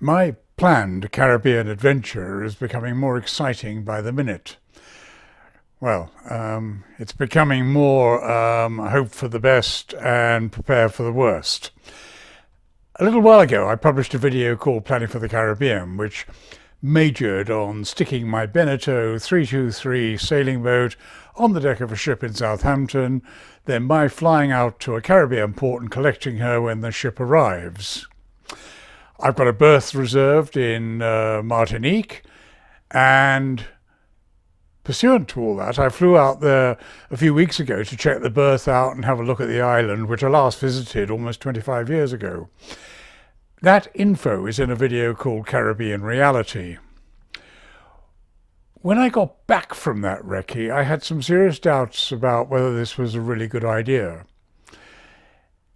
My planned Caribbean adventure is becoming more exciting by the minute. Well, it's becoming more hope for the best and prepare for the worst. A little while ago, I published a video called Planning for the Caribbean, which majored on sticking my Beneteau 323 sailing boat on the deck of a ship in Southampton, then by flying out to a Caribbean port and collecting her when the ship arrives. I've got a berth reserved in Martinique, and pursuant to all that, I flew out there a few weeks ago to check the berth out and have a look at the island, which I last visited almost 25 years ago. That info is in a video called Caribbean Reality. When I got back from that recce, I had some serious doubts about whether this was a really good idea.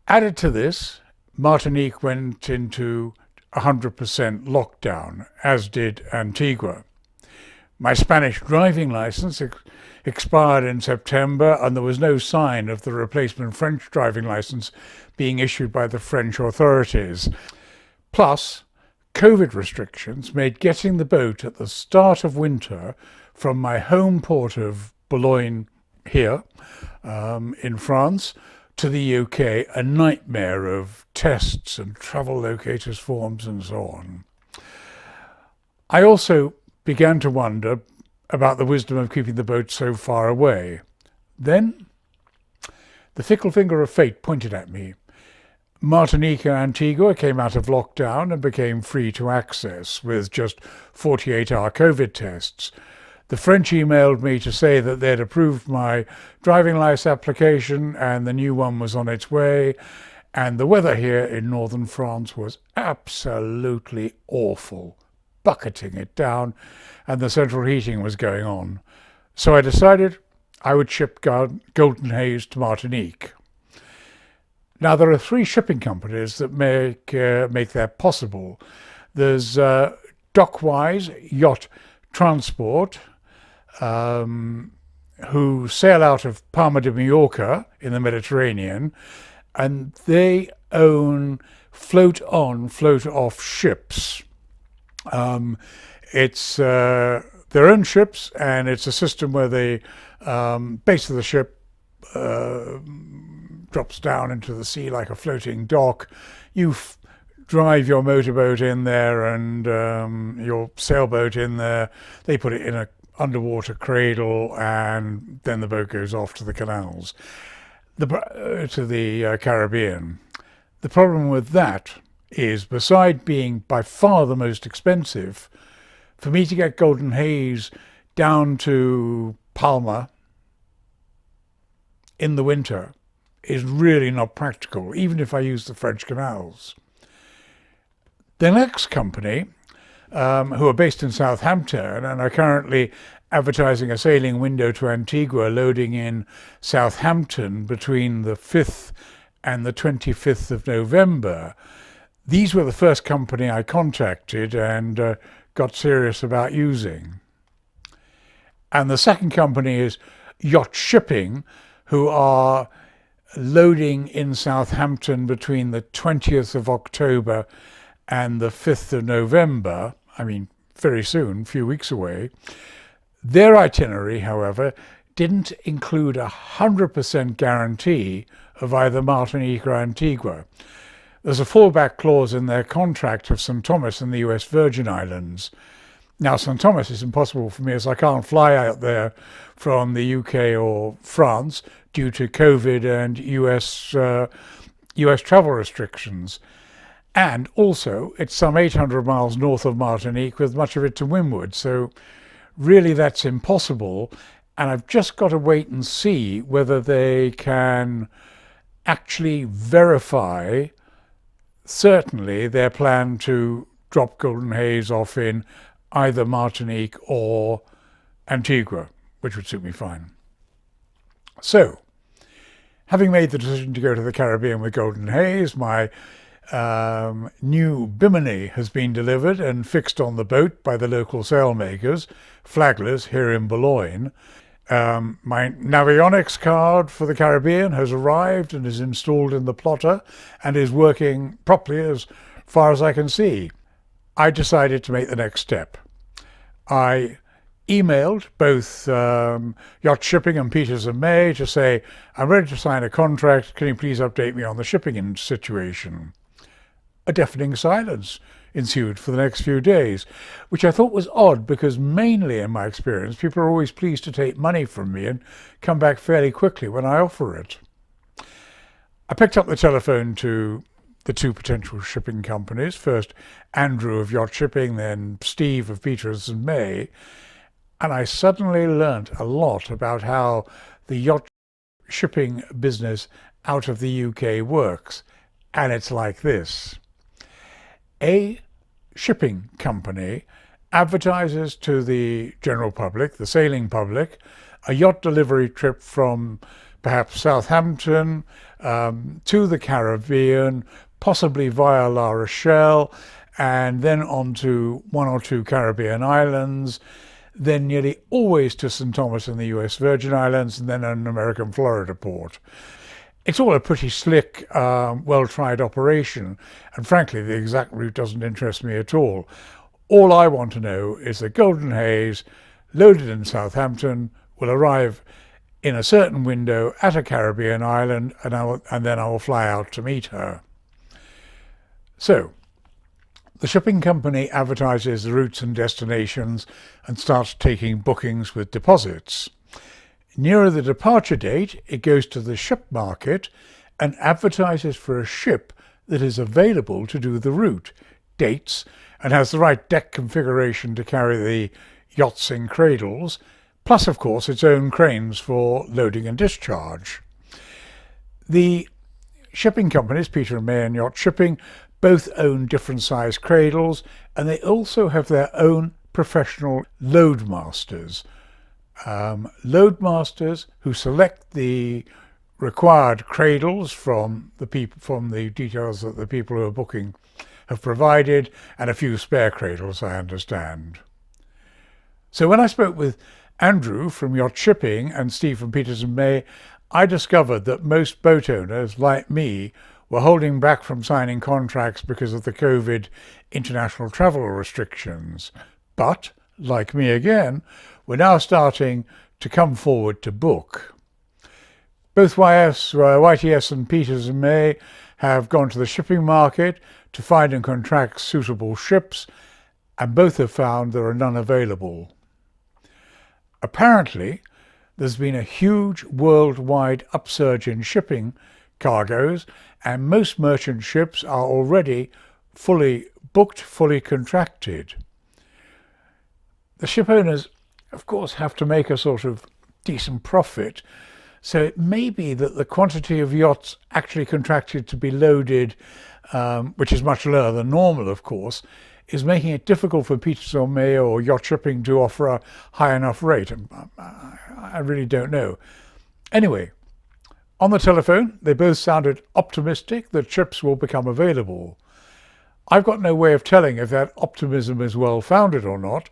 Added to this, Martinique went into 100% lockdown, as did Antigua. My Spanish driving license expired in September, and there was no sign of the replacement French driving license being issued by the French authorities. Plus, COVID restrictions made getting the boat at the start of winter from my home port of Boulogne here in France to the UK a nightmare of tests and travel locators forms and so on. I also began to wonder about the wisdom of keeping the boat so far away. Then the fickle finger of fate pointed at me. Martinique and Antigua came out of lockdown and became free to access with just 48-hour COVID tests. The French emailed me to say that they'd approved my driving licence application and the new one was on its way, and the weather here in northern France was absolutely awful, bucketing it down, and the central heating was going on. So I decided I would ship Golden Haze to Martinique. Now, there are 3 shipping companies that make that possible. There's Dockwise Yacht Transport, who sail out of Palma de Mallorca in the Mediterranean, and they own float-on, float-off ships. It's their own ships, and it's a system where the base of the ship drops down into the sea like a floating dock. You drive your motorboat in there and your sailboat in there. They put it in an underwater cradle, and then the boat goes off to the canals, to the Caribbean. The problem with that is, beside being by far the most expensive, for me to get Golden Haze down to Palma in the winter is really not practical, even if I use the French canals. The next company, who are based in Southampton and are currently advertising a sailing window to Antigua, loading in Southampton between the 5th and the 25th of November. These were the first company I contacted and got serious about using. And the second company is Yacht Shipping, who are loading in Southampton between the 20th of October and the 5th of November. I mean, very soon, a few weeks away. Their itinerary, however, didn't include 100% guarantee of either Martinique or Antigua. There's a fallback clause in their contract of St. Thomas and the US Virgin Islands. Now, St. Thomas is impossible for me, as I can't fly out there from the UK or France due to COVID and US travel restrictions. And also, it's some 800 miles north of Martinique, with much of it to windward. So really, that's impossible. And I've just got to wait and see whether they can actually verify, certainly, their plan to drop Golden Haze off in either Martinique or Antigua, which would suit me fine. So, having made the decision to go to the Caribbean with Golden Haze, my new bimini has been delivered and fixed on the boat by the local sailmakers, Flaglers, here in Boulogne. My Navionics card for the Caribbean has arrived and is installed in the plotter and is working properly as far as I can see. I decided to make the next step. I emailed both Yacht Shipping and Peters and May to say, I'm ready to sign a contract. Can you please update me on the shipping situation? A deafening silence ensued for the next few days, which I thought was odd because mainly in my experience, people are always pleased to take money from me and come back fairly quickly when I offer it. I picked up the telephone to the two potential shipping companies, first Andrew of Yacht Shipping, then Steve of Peters and May, and I suddenly learnt a lot about how the yacht shipping business out of the UK works. And it's like this. A shipping company advertises to the general public, the sailing public, a yacht delivery trip from perhaps Southampton to the Caribbean, possibly via La Rochelle, and then on to one or two Caribbean islands, then nearly always to St. Thomas in the US Virgin Islands, and then an American Florida port. It's all a pretty slick, well-tried operation, and frankly, the exact route doesn't interest me at all. All I want to know is that Golden Haze, loaded in Southampton, will arrive in a certain window at a Caribbean island, and then I will fly out to meet her. So, the shipping company advertises the routes and destinations and starts taking bookings with deposits. Nearer the departure date, it goes to the ship market and advertises for a ship that is available to do the route, dates, and has the right deck configuration to carry the yachts in cradles, plus, of course, its own cranes for loading and discharge. The shipping companies, Peter and May and Yacht Shipping, both own different size cradles, and they also have their own professional loadmasters. Loadmasters who select the required cradles from the details that the people who are booking have provided, and a few spare cradles, I understand. So when I spoke with Andrew from Yacht Shipping and Steve from Peters and May, I discovered that most boat owners, like me, were holding back from signing contracts because of the COVID international travel restrictions. But, like me again, we're now starting to come forward to book. Both YTS and Peters and May have gone to the shipping market to find and contract suitable ships, and both have found there are none available. Apparently, there's been a huge worldwide upsurge in shipping cargoes, and most merchant ships are already fully booked, fully contracted. The ship owners, of course, have to make a sort of decent profit, so it may be that the quantity of yachts actually contracted to be loaded, which is much lower than normal, of course, is making it difficult for Peters or May or Yacht Shipping to offer a high enough rate. I really don't know. Anyway, on the telephone, they both sounded optimistic that ships will become available. I've got no way of telling if that optimism is well-founded or not,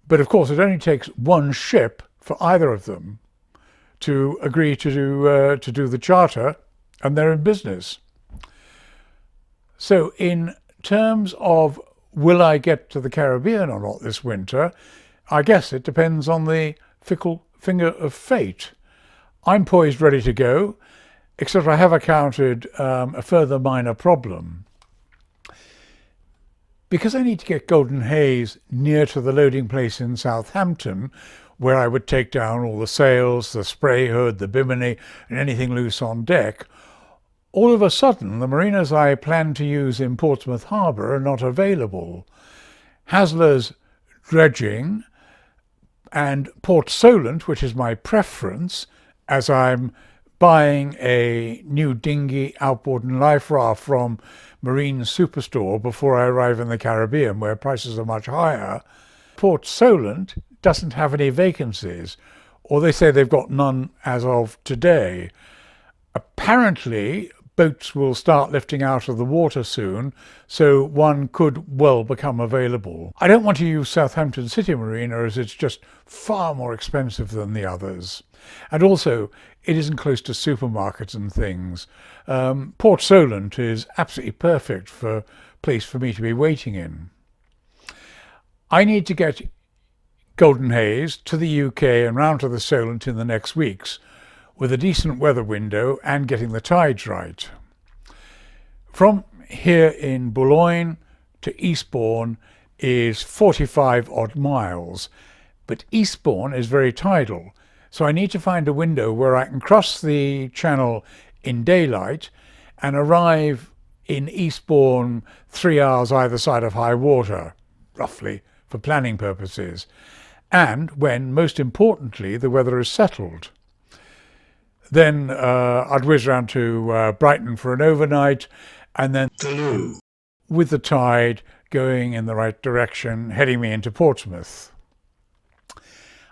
but of course it only takes one ship for either of them to agree to do the charter, and they're in business. So in terms of will I get to the Caribbean or not this winter, I guess it depends on the fickle finger of fate. I'm poised ready to go, except I have encountered a further minor problem. Because I need to get Golden Haze near to the loading place in Southampton, where I would take down all the sails, the spray hood, the bimini, and anything loose on deck, all of a sudden the marinas I plan to use in Portsmouth Harbour are not available. Hasler's dredging and Port Solent, which is my preference, as I'm buying a new dinghy, outboard and life raft from Marine Superstore before I arrive in the Caribbean, where prices are much higher. Port Solent doesn't have any vacancies, or they say they've got none as of today. Apparently, boats will start lifting out of the water soon, so one could well become available. I don't want to use Southampton City Marina as it's just far more expensive than the others. And also, it isn't close to supermarkets and things. Port Solent is absolutely perfect for a place for me to be waiting in. I need to get Golden Haze to the UK and round to the Solent in the next weeks, with a decent weather window and getting the tides right. From here in Boulogne to Eastbourne is 45 odd miles, but Eastbourne is very tidal, so I need to find a window where I can cross the channel in daylight and arrive in Eastbourne 3 hours either side of high water, roughly, for planning purposes, and when, most importantly, the weather is settled. Then I'd whiz round to Brighton for an overnight, and then with the tide going in the right direction, heading me into Portsmouth.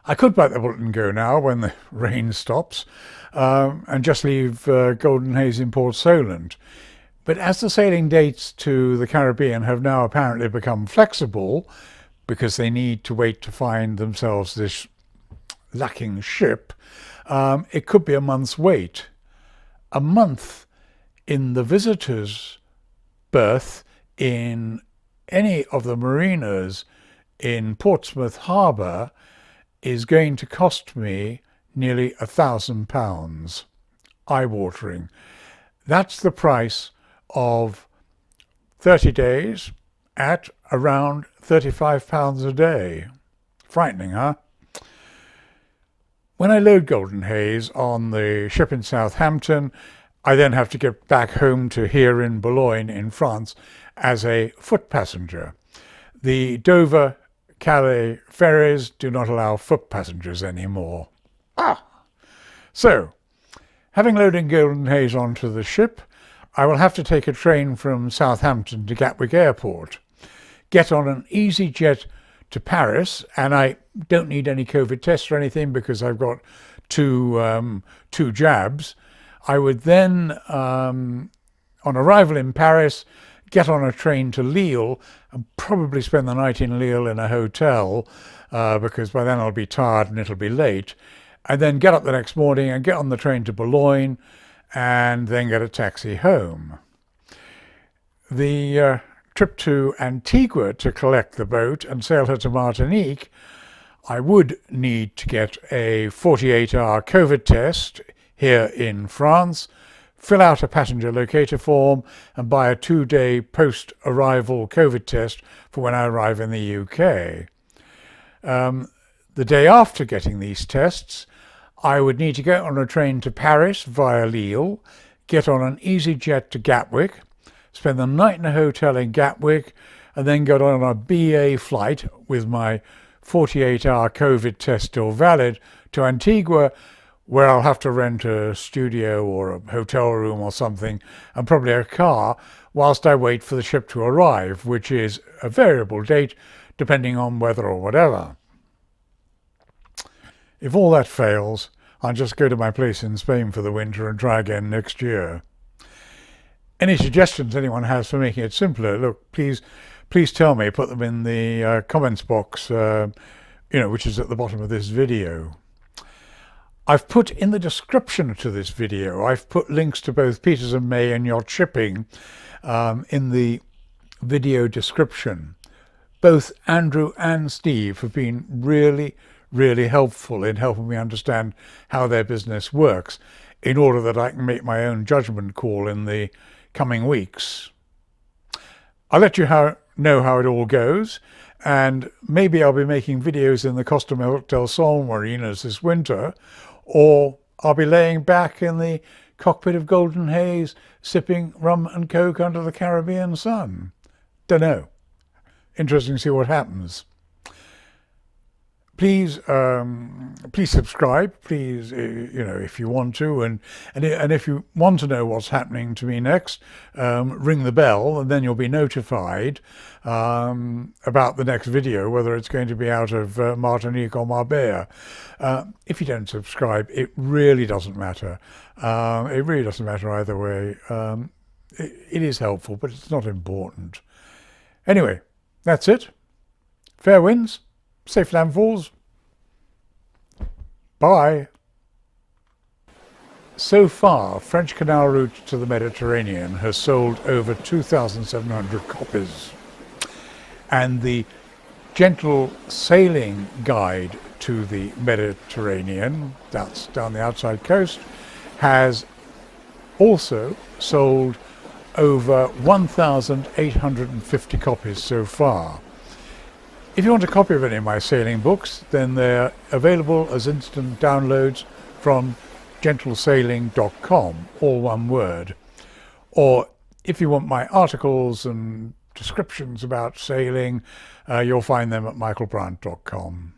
I could bite the bullet and go now when the rain stops, and just leave Golden Haze in Port Solent. But as the sailing dates to the Caribbean have now apparently become flexible, because they need to wait to find themselves this lacking ship, it could be a month's wait. A month in the visitor's berth in any of the marinas in Portsmouth Harbour is going to cost me nearly £1,000. Eye-watering. That's the price of 30 days at around £35 a day. Frightening, huh? When I load Golden Haze on the ship in Southampton, I then have to get back home to here in Boulogne in France as a foot passenger. The Dover-Calais ferries do not allow foot passengers anymore. So, having loaded Golden Haze onto the ship, I will have to take a train from Southampton to Gatwick Airport, get on an easy jet to Paris, and I don't need any COVID tests or anything because I've got two jabs. I would then, on arrival in Paris, get on a train to Lille and probably spend the night in Lille in a hotel because by then I'll be tired and it'll be late. And then get up the next morning and get on the train to Boulogne and then get a taxi home. The trip to Antigua to collect the boat and sail her to Martinique, I would need to get a 48-hour COVID test here in France, fill out a passenger locator form and buy a 2-day post-arrival COVID test for when I arrive in the UK. The day after getting these tests, I would need to get on a train to Paris via Lille, get on an easy jet to Gatwick, spend the night in a hotel in Gatwick, and then get on a BA flight with my 48-hour COVID test still valid to Antigua, where I'll have to rent a studio or a hotel room or something, and probably a car, whilst I wait for the ship to arrive, which is a variable date depending on weather or whatever. If all that fails, I'll just go to my place in Spain for the winter and try again next year. Any suggestions anyone has for making it simpler, look, please tell me, put them in the comments box, which is at the bottom of this video. I've put in the description to this video, I've put links to both Peters and May and Yacht Shipping in the video description. Both Andrew and Steve have been really helpful in helping me understand how their business works in order that I can make my own judgment call in the coming weeks. I'll let you know how it all goes, and maybe I'll be making videos in the Costa del Sol marinas this winter, or I'll be laying back in the cockpit of Golden Haze sipping rum and coke under the Caribbean sun. Dunno. Interesting to see what happens. Please subscribe. Please, if you want to, and if you want to know what's happening to me next, ring the bell, and then you'll be notified about the next video, whether it's going to be out of Martinique or Marbella. If you don't subscribe, it really doesn't matter. It really doesn't matter either way. It is helpful, but it's not important. Anyway, that's it. Fair winds. Safe landfalls. Bye. So far, French Canal route to the Mediterranean has sold over 2,700 copies. And the Gentle Sailing Guide to the Mediterranean, that's down the outside coast, has also sold over 1,850 copies so far. If you want a copy of any of my sailing books, then they're available as instant downloads from gentlesailing.com, all one word. Or if you want my articles and descriptions about sailing, you'll find them at michaelbryant.com.